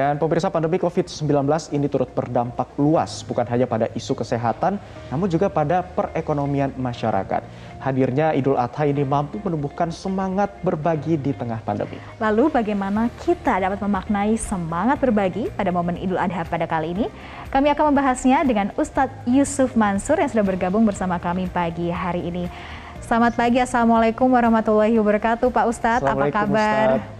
Dan pemirsa, pandemi COVID-19 ini turut berdampak luas bukan hanya pada isu kesehatan, namun juga pada perekonomian masyarakat. Hadirnya Idul Adha ini mampu menumbuhkan semangat berbagi di tengah pandemi. Lalu bagaimana kita dapat memaknai semangat berbagi pada momen Idul Adha pada kali ini? Kami akan membahasnya dengan Ustadz Yusuf Mansur yang sudah bergabung bersama kami pagi hari ini. Selamat pagi, Assalamualaikum warahmatullahi wabarakatuh Pak Ustadz, apa kabar? Ustadz.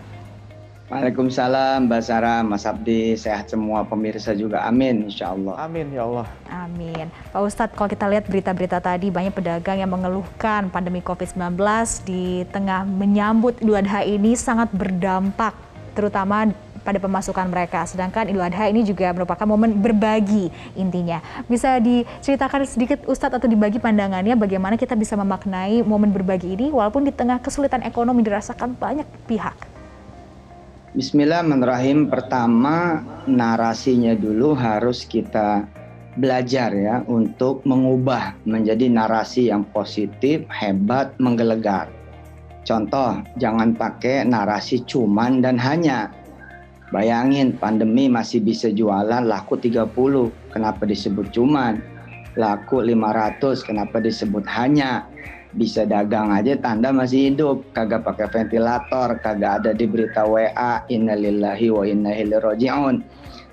Waalaikumsalam, Mbak Sarah, Mas Abdi, sehat semua pemirsa juga, amin insya Allah. Amin ya Allah. Amin. Pak Ustadz, kalau kita lihat berita-berita tadi, banyak pedagang yang mengeluhkan pandemi COVID-19 di tengah menyambut Idul Adha ini sangat berdampak, terutama pada pemasukan mereka. Sedangkan Idul Adha ini juga merupakan momen berbagi intinya. Bisa diceritakan sedikit Ustadz atau dibagi pandangannya bagaimana kita bisa memaknai momen berbagi ini walaupun di tengah kesulitan ekonomi dirasakan banyak pihak? Bismillahirrahmanirrahim. Pertama, narasinya dulu harus kita belajar ya untuk mengubah menjadi narasi yang positif, hebat, menggelegar. Contoh, jangan pakai narasi cuman dan hanya. Bayangin pandemi masih bisa jualan laku 30, kenapa disebut cuman? Laku 500, kenapa disebut hanya? Bisa dagang aja tanda masih hidup, kagak pakai ventilator, kagak ada di berita WA innalillahi wa inna ilaihi raji'un.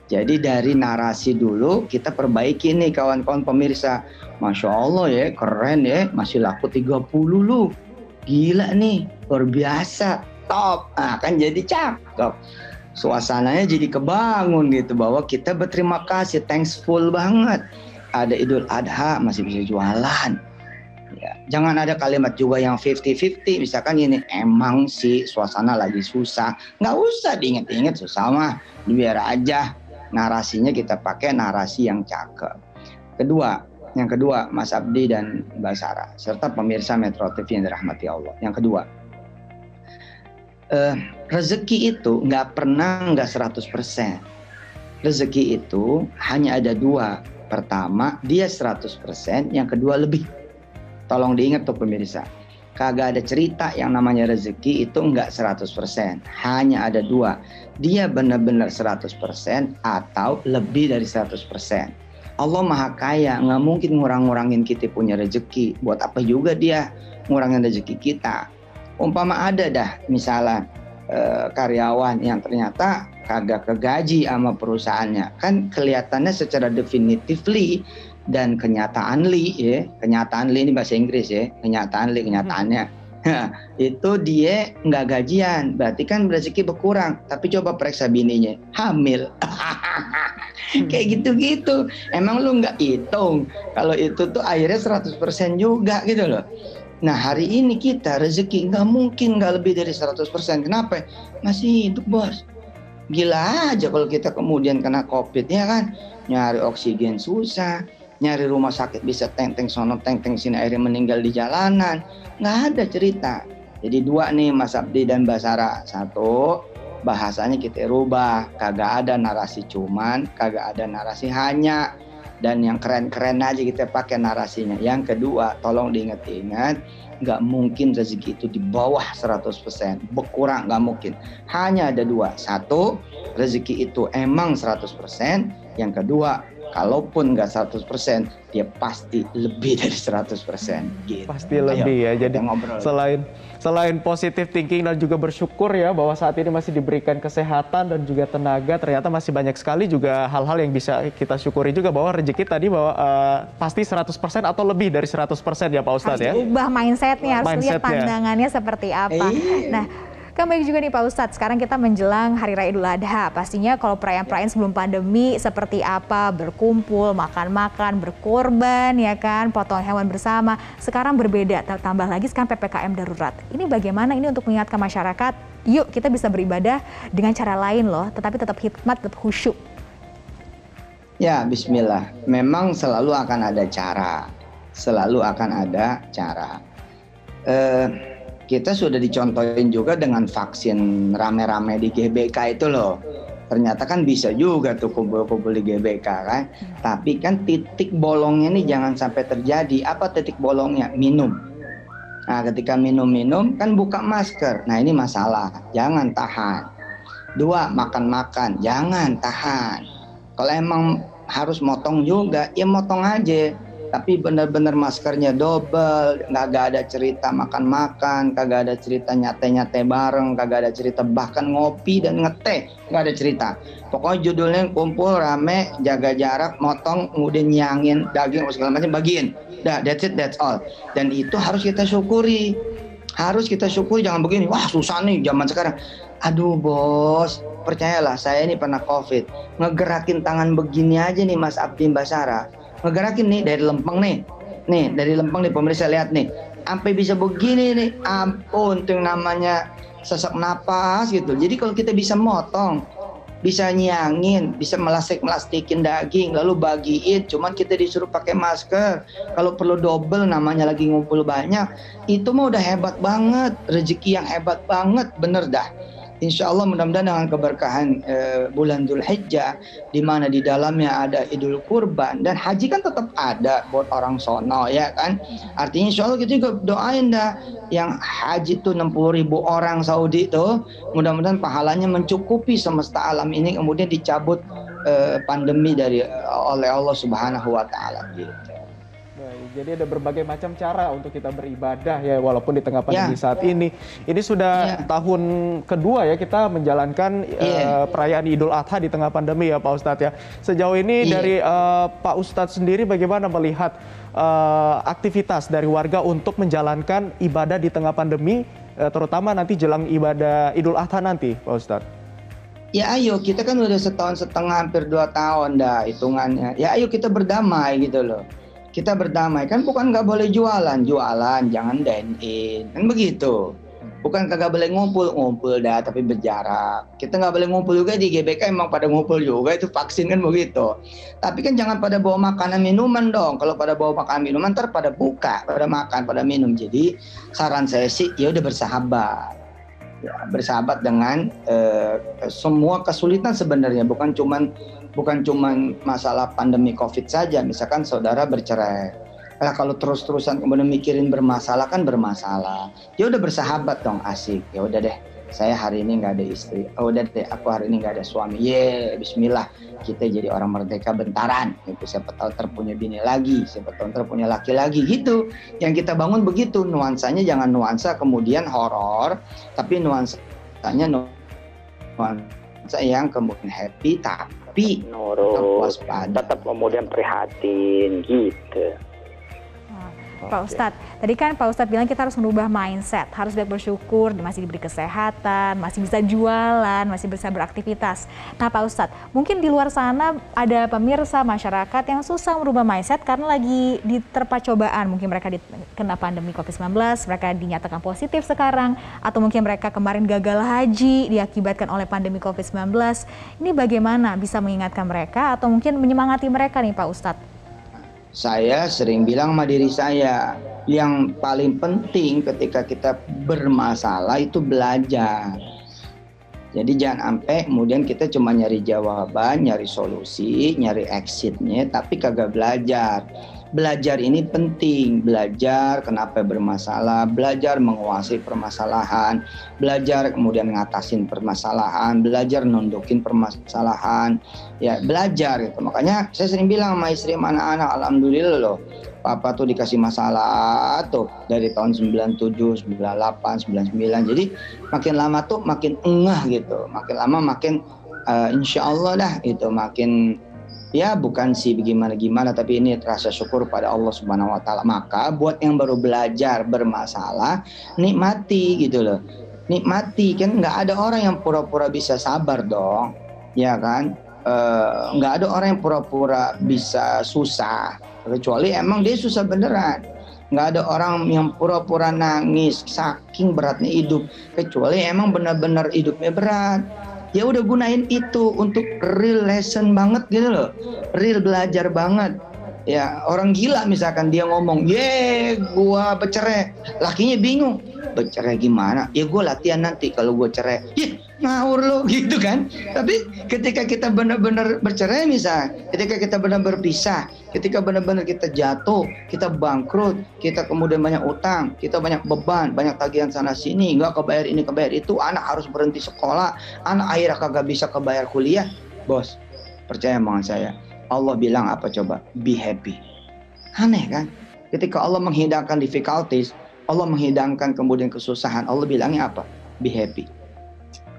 Jadi dari narasi dulu kita perbaiki nih kawan-kawan pemirsa. Masya Allah ya, keren ya, masih laku 30 lu. Gila nih, luar biasa, top. Nah, kan jadi cakep. Suasananya jadi kebangun gitu bahwa kita berterima kasih, thankful banget. Ada Idul Adha masih bisa jualan. Ya, jangan ada kalimat juga yang 50-50, misalkan ini emang sih suasana lagi susah, nggak usah diinget-inget susah mah, biar aja narasinya kita pakai narasi yang cakep. Yang kedua Mas Abdi dan Mbak Sarah serta pemirsa Metro TV yang dirahmati Allah. Yang kedua, rezeki itu nggak pernah nggak 100%. Rezeki itu hanya ada dua. Pertama dia 100%, yang kedua lebih. Tolong diingat tuh pemirsa, kagak ada cerita yang namanya rezeki itu enggak 100%. Hanya ada dua, dia benar-benar 100% atau lebih dari 100%. Allah Maha Kaya, nggak mungkin ngurang-ngurangin kita punya rezeki. Buat apa juga dia ngurangin rezeki kita? Umpama ada dah misalnya karyawan yang ternyata kagak kegaji sama perusahaannya, kan kelihatannya secara definitively dan kenyataanly ini bahasa Inggris ya, kenyataannya itu dia nggak gajian, berarti kan rezeki berkurang. Tapi coba periksa bininya hamil. Kayak gitu-gitu, emang lu nggak hitung kalau itu tuh akhirnya 100% juga gitu loh. Nah hari ini kita rezeki nggak mungkin nggak lebih dari 100%. Kenapa? Masih hidup bos. Gila aja kalau kita kemudian kena COVID ya kan, nyari oksigen susah, nyari rumah sakit bisa teng-teng sono teng-teng sini, akhirnya meninggal di jalanan. Nggak ada cerita. Jadi dua nih Mas Abdi dan Mbak Sarah. Satu, bahasanya kita rubah, kagak ada narasi cuman, kagak ada narasi hanya, dan yang keren-keren aja kita pakai narasinya. Yang kedua, tolong diingat-ingat, nggak mungkin rezeki itu di bawah 100%, berkurang nggak mungkin. Hanya ada dua. Satu, rezeki itu emang 100%. Yang kedua, kalaupun nggak 100%, dia pasti lebih dari 100%. Gitu. Pasti lebih. Ayo, ya. Jadi selain positive thinking dan juga bersyukur ya bahwa saat ini masih diberikan kesehatan dan juga tenaga, ternyata masih banyak sekali juga hal-hal yang bisa kita syukuri juga, bahwa rezeki tadi bahwa pasti 100% atau lebih dari 100% ya Pak Ustadz ya. Harus ubah mindsetnya, harus lihat pandangannya seperti apa. Nah, kan baik juga nih Pak Ustadz, sekarang kita menjelang Hari Raya Idul Adha. Pastinya kalau perayaan-perayaan sebelum pandemi seperti apa, berkumpul, makan-makan, berkorban, ya kan, potong hewan bersama. Sekarang berbeda, tambah lagi sekarang PPKM darurat. Ini bagaimana ini untuk mengingatkan masyarakat, yuk kita bisa beribadah dengan cara lain loh, tetapi tetap hikmat, tetap khusyuk. Ya, bismillah. Memang selalu akan ada cara. Kita sudah dicontohin juga dengan vaksin rame-rame di GBK itu loh. Ternyata kan bisa juga tuh kumpul-kumpul di GBK kan. Tapi kan titik bolongnya nih jangan sampai terjadi. Apa titik bolongnya? Minum. Nah ketika minum kan buka masker. Nah ini masalah. Jangan tahan. Dua, makan-makan, jangan tahan. Kalau emang harus motong juga, ya motong aja. Tapi benar-benar maskernya double, nggak ada cerita makan-makan, kagak ada cerita nyate-nyate bareng, kagak ada cerita bahkan ngopi dan ngeteh, nggak ada cerita. Pokoknya judulnya kumpul rame, jaga jarak, motong, kemudian nyangin daging segala macam bagiin. Dah, that's it, that's all. Dan itu harus kita syukuri. Harus kita syukuri, jangan begini, wah susah nih zaman sekarang. Aduh bos, percayalah saya ini pernah COVID, ngegerakin tangan begini aja nih Mas Abdi Mbak Sarah, ngegerakin nih dari lempeng nih dari lempeng nih pemirsa lihat nih, sampai bisa begini nih, ampun itu yang namanya sesak napas gitu. Jadi kalau kita bisa motong, bisa nyangin, bisa melastikin daging lalu bagiin, cuman kita disuruh pakai masker, kalau perlu double namanya lagi ngumpul banyak, itu mah udah hebat banget, rezeki yang hebat banget, bener dah. Insya Allah mudah-mudahan dengan keberkahan bulan Dzulhijjah, di mana di dalamnya ada Idul Kurban dan haji kan tetap ada buat orang sono ya kan. Artinya insya Allah kita juga doain dah yang haji tuh 60.000 orang Saudi tuh, mudah-mudahan pahalanya mencukupi semesta alam ini, kemudian dicabut pandemi oleh Allah Subhanahu Wa Taala gitu. Jadi ada berbagai macam cara untuk kita beribadah ya, walaupun di tengah pandemi saat ini. Ini sudah tahun kedua ya kita menjalankan perayaan Idul Adha di tengah pandemi ya Pak Ustadz ya. Sejauh ini dari Pak Ustadz sendiri bagaimana melihat aktivitas dari warga untuk menjalankan ibadah di tengah pandemi, terutama nanti jelang ibadah Idul Adha nanti Pak Ustadz? Ya ayo, kita kan udah setahun setengah hampir 2 tahun dah hitungannya. Ya ayo kita berdamai gitu loh. Kita berdamai, kan bukan nggak boleh jualan, jangan dine in, kan begitu. Bukan kagak boleh ngumpul dah, tapi berjarak. Kita nggak boleh ngumpul juga di GBK, emang pada ngumpul juga, itu vaksin kan begitu. Tapi kan jangan pada bawa makanan minuman dong. Kalau pada bawa makanan minuman, ntar pada buka, pada makan, pada minum. Jadi saran saya sih, ya udah bersahabat. Ya, bersahabat dengan semua kesulitan sebenarnya, bukan cuman masalah pandemi COVID saja. Misalkan saudara bercerai, kalau terus-terusan kemudian mikirin bermasalah, ya udah bersahabat dong, asik. Ya udah deh, saya hari ini nggak ada istri, udah deh aku hari ini nggak ada suami, bismillah, kita jadi orang merdeka bentaran gitu. Siapa tahu terpunya bini lagi, siapa tahu terpunya laki lagi gitu. Yang kita bangun begitu, nuansanya jangan nuansa kemudian horor, tapi nuansanya nuansa yang kemudian happy, tapi nurut, tetap kemudian prihatin gitu. Pak Ustadz, tadi kan Pak Ustadz bilang kita harus merubah mindset, harus banyak bersyukur, masih diberi kesehatan, masih bisa jualan, masih bisa beraktivitas. Nah Pak Ustadz, mungkin di luar sana ada pemirsa masyarakat yang susah merubah mindset karena lagi diterpa cobaan, mungkin mereka kena pandemi COVID-19, mereka dinyatakan positif sekarang, atau mungkin mereka kemarin gagal haji diakibatkan oleh pandemi COVID-19. Ini bagaimana bisa mengingatkan mereka atau mungkin menyemangati mereka nih Pak Ustadz? Saya sering bilang sama diri saya, yang paling penting ketika kita bermasalah itu belajar. Jadi jangan sampai kemudian kita cuma nyari jawaban, nyari solusi, nyari exitnya, tapi kagak belajar. Belajar ini penting, belajar kenapa bermasalah, belajar menguasai permasalahan, belajar kemudian ngatasin permasalahan, belajar nundukin permasalahan, ya belajar gitu. Makanya saya sering bilang sama istri sama anak-anak, alhamdulillah loh, papa tuh dikasih masalah tuh dari tahun 97, 98, 99, jadi makin lama tuh makin engah gitu, makin lama makin insya Allah dah gitu, makin ya bukan sih bagaimana tapi ini rasa syukur pada Allah Subhanahu Wa Taala. Maka buat yang baru belajar bermasalah, nikmati gitu loh, nikmati, kan nggak ada orang yang pura-pura bisa sabar dong, ya kan, nggak ada orang yang pura-pura bisa susah, kecuali emang dia susah beneran. Nggak ada orang yang pura-pura nangis saking beratnya hidup, kecuali emang benar-benar hidupnya berat. Ya udah gunain itu untuk real lesson banget gitu loh, real belajar banget. Ya orang gila misalkan dia ngomong, gua bercerai, lakinya bingung, bercerai gimana? Ya gue latihan nanti kalau gue cerai. Ya ngawur lo gitu kan. Tapi ketika kita benar-benar bercerai misalnya, ketika kita benar-benar berpisah, ketika benar-benar kita jatuh, kita bangkrut, kita kemudian banyak utang, kita banyak beban, banyak tagihan sana sini, nggak kebayar ini kebayar itu, anak harus berhenti sekolah, anak akhirnya kagak bisa kebayar kuliah. Bos, percaya sama saya, Allah bilang apa coba? Be happy. Aneh kan? Ketika Allah menghidangkan difficulties, Allah menghidangkan kemudian kesusahan, Allah bilangnya apa? Be happy.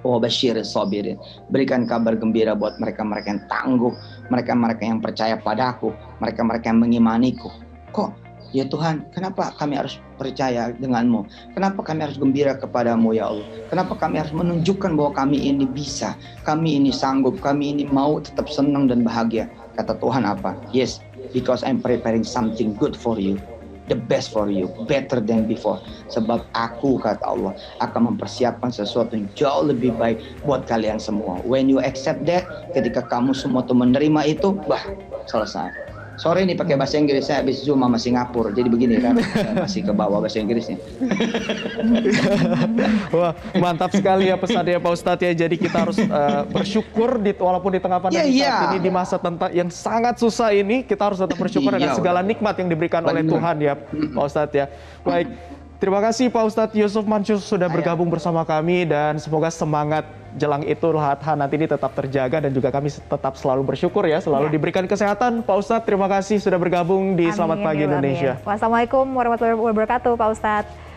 Wa basyiris sabirin. Berikan kabar gembira buat mereka-mereka yang tangguh, mereka-mereka yang percaya padaku, mereka-mereka yang mengimaniku. Kok ya Tuhan, kenapa kami harus percaya denganmu? Kenapa kami harus gembira kepadamu ya Allah? Kenapa kami harus menunjukkan bahwa kami ini bisa, kami ini sanggup, kami ini mau tetap senang dan bahagia? Kata Tuhan apa? Yes, because I'm preparing something good for you, the best for you, better than before. Sebab aku, kata Allah, akan mempersiapkan sesuatu yang jauh lebih baik buat kalian semua. When you accept that, ketika kamu semua tuh menerima itu, bah, selesai. Sore ini pakai bahasa Inggris, saya habis Zoom sama Singapura, jadi begini kan, masih ke bawah bahasa Inggrisnya. Wah, mantap sekali ya pesannya Pak Ustadz ya. Jadi kita harus bersyukur walaupun di tengah pandemi saat ini, di masa yang sangat susah ini, kita harus tetap bersyukur dengan segala nikmat yang diberikan oleh Tuhan ya Pak Ustadz ya. Baik, terima kasih Pak Ustadz Yusuf Mansur sudah bergabung bersama kami, dan semoga semangat jelang Idul Adha nanti ini tetap terjaga, dan juga kami tetap selalu bersyukur ya, selalu diberikan kesehatan. Pak Ustadz, terima kasih sudah bergabung di Selamat Pagi Indonesia. Wassalamualaikum warahmatullahi wabarakatuh Pak Ustadz.